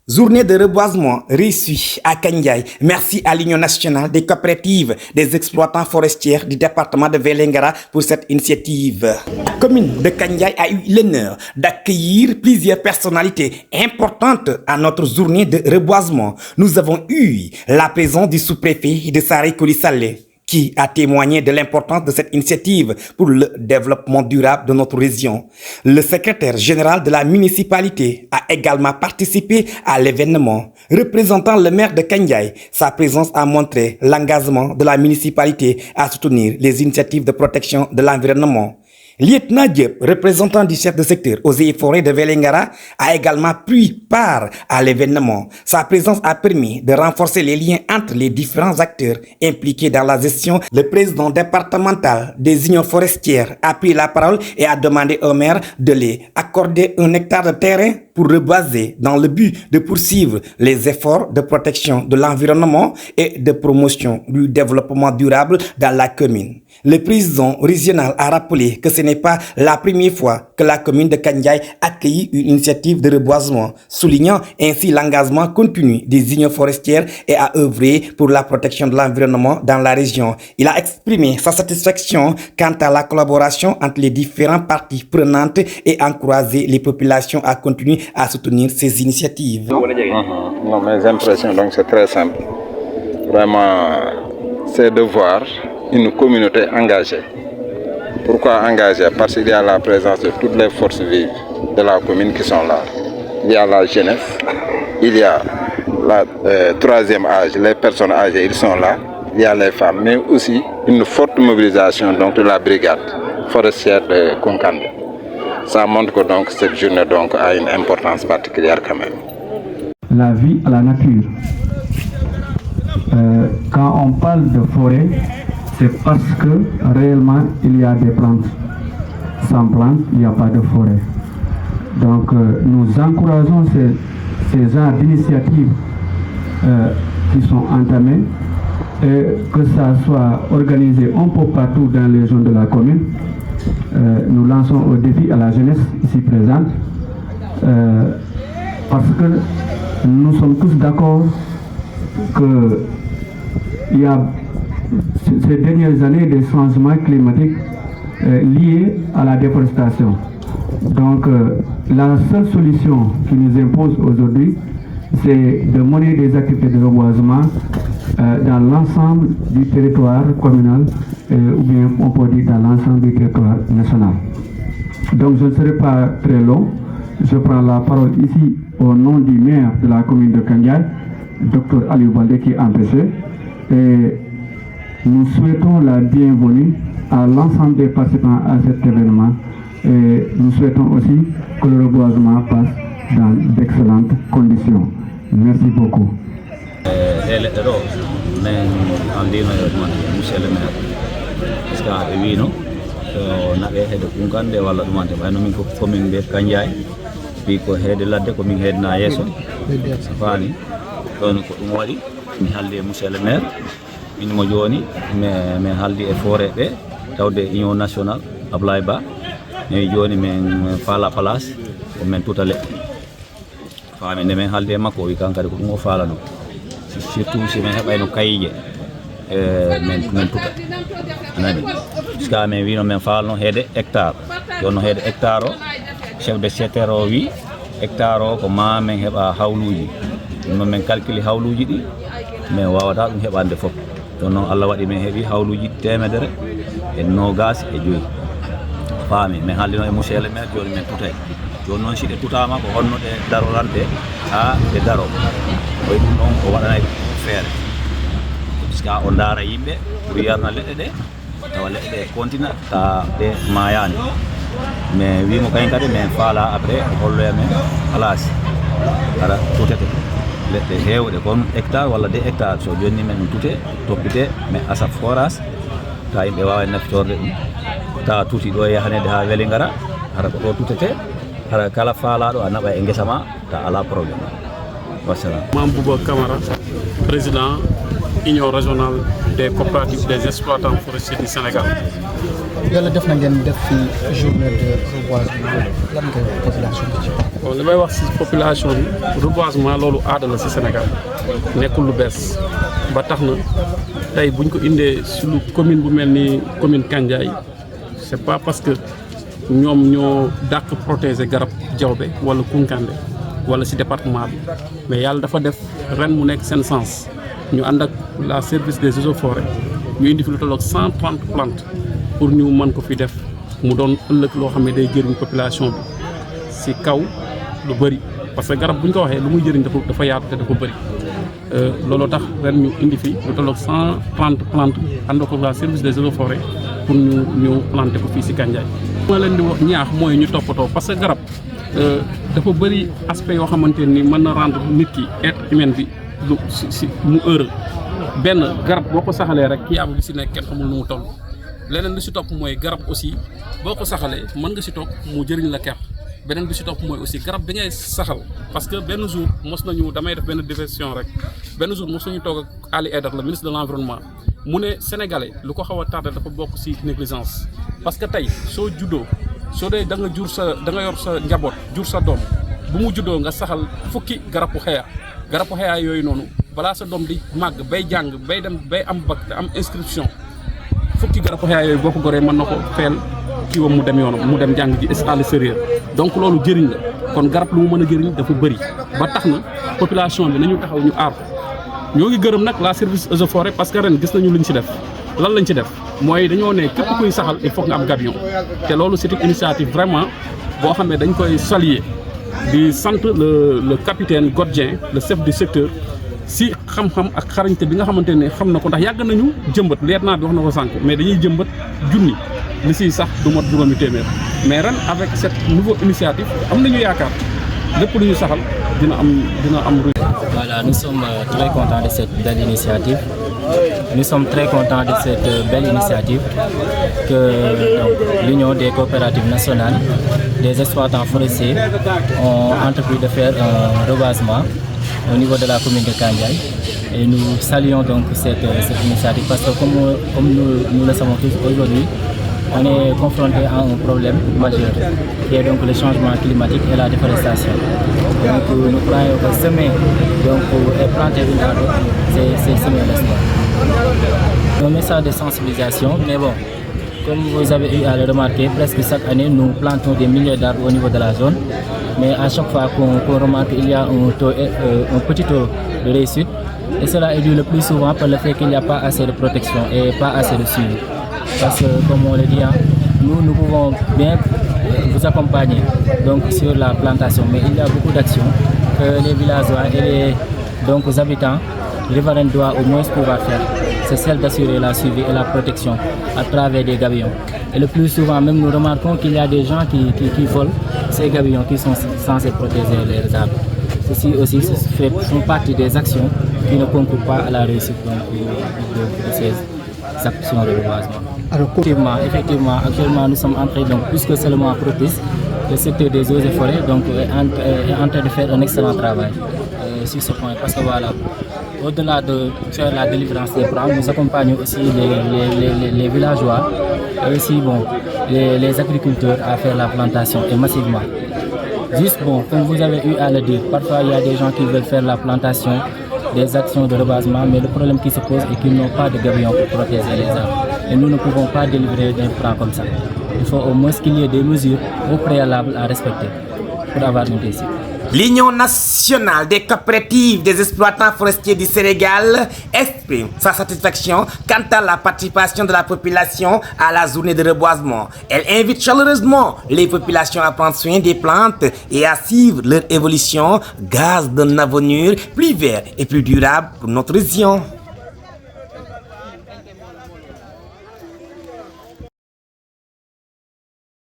Journée de reboisement réussie à Kandiaye. Merci à l'Union nationale des coopératives des exploitants forestiers du département de Vélingara pour cette initiative. La commune de Kandiaye a eu l'honneur d'accueillir plusieurs personnalités importantes à notre journée de reboisement. Nous avons eu la présence du sous-préfet de Saré Koli Saleh, qui a témoigné de l'importance de cette initiative pour le développement durable de notre région. Le secrétaire général de la municipalité a également participé à l'événement. Représentant le maire de Kandiaye, sa présence a montré l'engagement de la municipalité à soutenir les initiatives de protection de l'environnement. Lieutenant Diop, représentant du chef de secteur aux eaux et forêts de Vélingara, a également pris part à l'événement. Sa présence a permis de renforcer les liens entre les différents acteurs impliqués dans la gestion. Le président départemental des unions forestières a pris la parole et a demandé au maire de les accorder 1 hectare de terrain pour reboiser dans le but de poursuivre les efforts de protection de l'environnement et de promotion du développement durable dans la commune. Le président régional a rappelé que ce n'est pas la première fois que la commune de Kandiaye accueille une initiative de reboisement, soulignant ainsi l'engagement continu des unions forestières et a œuvré pour la protection de l'environnement dans la région. Il a exprimé sa satisfaction quant à la collaboration entre les différentes parties prenantes et encouragé les populations à continuer à soutenir ces initiatives. Non, mes impressions, donc c'est très simple. Vraiment, c'est de voir une communauté engagée. Pourquoi engagée? Parce qu'il y a la présence de toutes les forces vives de la commune qui sont là. Il y a la jeunesse, il y a le troisième âge, les personnes âgées, ils sont là. Il y a les femmes, mais aussi une forte mobilisation donc, de la brigade forestière de Konkande. Ça montre que donc, cette journée donc, a une importance particulière quand même. La vie à la nature. Quand on parle de forêt, c'est parce que réellement il y a des plantes. Sans plantes, il n'y a pas de forêt. Donc nous encourageons ces genres d'initiatives qui sont entamées et que ça soit organisé un peu partout dans les zones de la commune. Nous lançons au défi à la jeunesse ici présente parce que nous sommes tous d'accord qu'il y a ces dernières années des changements climatiques liés à la déforestation. Donc la seule solution qui nous impose aujourd'hui, c'est de mener des activités de reboisement dans l'ensemble du territoire communal ou bien on peut dire dans l'ensemble du territoire national. Donc je ne serai pas très long. Je prends la parole ici au nom du maire de la commune de Kandiaye, Dr Aliou Baldé, qui est empêché. Et nous souhaitons la bienvenue à l'ensemble des participants à cet événement et nous souhaitons aussi que le reboisement passe dans d'excellentes conditions. Merci beaucoup. Monsieur le maire, parce que wino naɓe heede Konkande walla ɗumante ɓayno min fof commune ɓe Kandiaye wi ko heede ladde komin heedna yeeso so faami ɗon ko ɗum waɗi mi haaldi e monsieur le maire min mo joni mi haaldi e forêt ɓe tawde union national Ablaye Ba mi joni min faala place ko min tuta leɗɗe faami nde min haaldi e makko o wi kankadi ko ɗum o faalano surtout si min heɓayno kayije min tuta anani puisque min wino min faalno heede hectare jonno heede hectare o chef de secteur o wi hectare o ko ma min heɓa hawluji ɗum noon min calcule hawluji ɗi min wawata ɗum heɓande fof ɗon noon Allah waɗi min heeɓi hawluji 125 faami min haaldino e monsieur le maire joni min tutay joni noon si ɗe tutama ko honno ɗe darorante ha ɗe daro koye ɗum ɗon o waɗanay feere puisque o daara yimɓe pour yarna leɗɗe ɗe tawa leɗɗe ɗe continue ta ɗe mayani mais wimo kayen kadi min faala après holloya men place ara tutete leɗɗe hewɗe kon hectare walla 2 hectares so jonni men ɗum tute toppite mais asa forage ta yimɓe wawa naftorde ɗum ta tuuti ɗo yahanede ha Vélingara hara ko ɗo tutete hara kala faalaɗo a naɓa e guesa ma ta ala probléme. Wassalam. Mambouba Camara, président Union régionale des coopératives des exploitants forestiers du Sénégal. yàlla def na ngeen def fi journée de reboisement lan nga population bi ci. bon li may wax ci population bi reboisement loolu aada la ci Sénégal nekkul lu bees ba tax na tey buñ ko indee suñu commune bu mel ni commune Kandiaye c'est pas parce que ñoom ñoo dàq protéger garab jawbe wala Kunkande wala ci département bi mais yàlla dafa def ren mu nekk seen sens ñu ànd ak la service des eaux et forêts ñu indi fi lu tolloog 130 plantes pour ñu mën ko fi def mu doon ëllëg loo xam ne day jëriñ population bi ci kaw lu bëri parce que garab bu ñu ko waxee lu muy jëriñ dafa yaatu te dafa bëri looloo tax ren ñu indi fi lu tolloog 130 plantes ànd ak la service des eaux et forêts pour ñu planter ko fii ci Kandiaye. ma leen di wax ñaax mooy ñu toppatoo parce que garab dafa bëri aspect yoo xamante ni mën na rendre nit ki être humain bi lu si mu heureux benn garab boo ko saxalee rek kii am li ci nekk kenn xamul nu mu toll leneen lu ci topp mooy garab aussi boo ko saxalee mën nga ci toog mu jëriñ la ker beneen bi ci topp mooy aussi garab bi ngay saxal parce que benn jour mos nañu damay def benn diversion rek benn jour mos nañu toog ak Ali Aidara le ministre de l'environnement mu ne sénégalais lu ko xaw a tardé dafa bokk ci négligence parce que tey soo juddoo soo dee da nga yor sa njaboot jur sa doom bu mu juddoo nga saxal fukki garabu xeya yooyu noonu balaa sa doom di màgg bay jàng bay dem bay am bac te am inscription fukki garabu xeya yooyu boo ko goree mën na ko feel kii wam mu dem yoonam mu dem jàng ji à l'extérieur donc loolu jëriñ la kon garab lu mu mën a jëriñ dafa bëri ba tax na population bi nañu taxaw ñu aar ñoo ngi gërëm nag la service eaux et forêts parce que ren gis nañu luñ ci def lan lañ ci def mooy dañoo ne képp kuy saxal il faut nga am gabion te loolu c'est une initiative vraiment boo xam ne dañ koy saluer di sant le capitaine Godien le chef du secteur si xam-xam ak xarañte bi nga xamante ne xam na ko ndax yàgg nañu jëmbat lieutenant bi wax na ko sànq mais dañuy jëmbat junni li siy sax du mot juróomi téeméer mais ren avec cette nouvelle initiative am nañu yaakaar lépp lu ñu saxal dina am. Voilà, nous sommes très contents de cette belle initiative. Nous sommes très contents de cette belle initiative que l'Union des coopératives nationales des exploitants forestiers ont entrepris de faire un reboisement au niveau de la commune de Kandiaye. Et nous saluons donc cette initiative parce que comme nous le savons tous aujourd'hui, on est confronté à un problème majeur qui est donc le changement climatique et la déforestation. Donc nous croyons que semer et planter une arbre, c'est semer l'espoir. Un message de sensibilisation, mais bon, comme vous avez eu à le remarquer, presque chaque année nous plantons des milliers d'arbres au niveau de la zone, mais à chaque fois qu'on remarque qu'il y a un petit taux de réussite, et cela est dû le plus souvent par le fait qu'il n'y a pas assez de protection et pas assez de suivi. Parce que comme on le dit, nous pouvons bien vous accompagner donc, sur la plantation, mais il y a beaucoup d'actions que les villageois et les habitants riverains doivent au moins pouvoir faire. C'est celle d'assurer la suivi et la protection à travers des gabillons. Et le plus souvent même nous remarquons qu'il y a des gens qui volent ces gabillons qui sont censés protéger les arbres. Ceci aussi font partie des actions qui ne concourent pas à la réussite de ces actions de reboisement. Effectivement, actuellement nous sommes en train, donc, plus que seulement à Protis, le secteur des eaux et forêts est en train de faire un excellent travail sur ce point. Parce que voilà, au-delà de faire la délivrance des plans, nous accompagnons aussi les villageois et aussi les agriculteurs à faire la plantation et massivement. Juste comme vous avez eu à le dire, parfois il y a des gens qui veulent faire la plantation, des actions de reboisement, mais le problème qui se pose est qu'ils n'ont pas de gabillons pour protéger les arbres. Et nous ne pouvons pas délivrer des plans comme ça. Il faut au moins qu'il y ait des mesures au préalable à respecter pour avoir une réussite. L'Union nationale des coopératives des exploitants forestiers du Sénégal exprime sa satisfaction quant à la participation de la population à la journée de reboisement. Elle invite chaleureusement les populations à prendre soin des plantes et à suivre leur évolution, gage d'un avenir plus vert et plus durable pour notre région.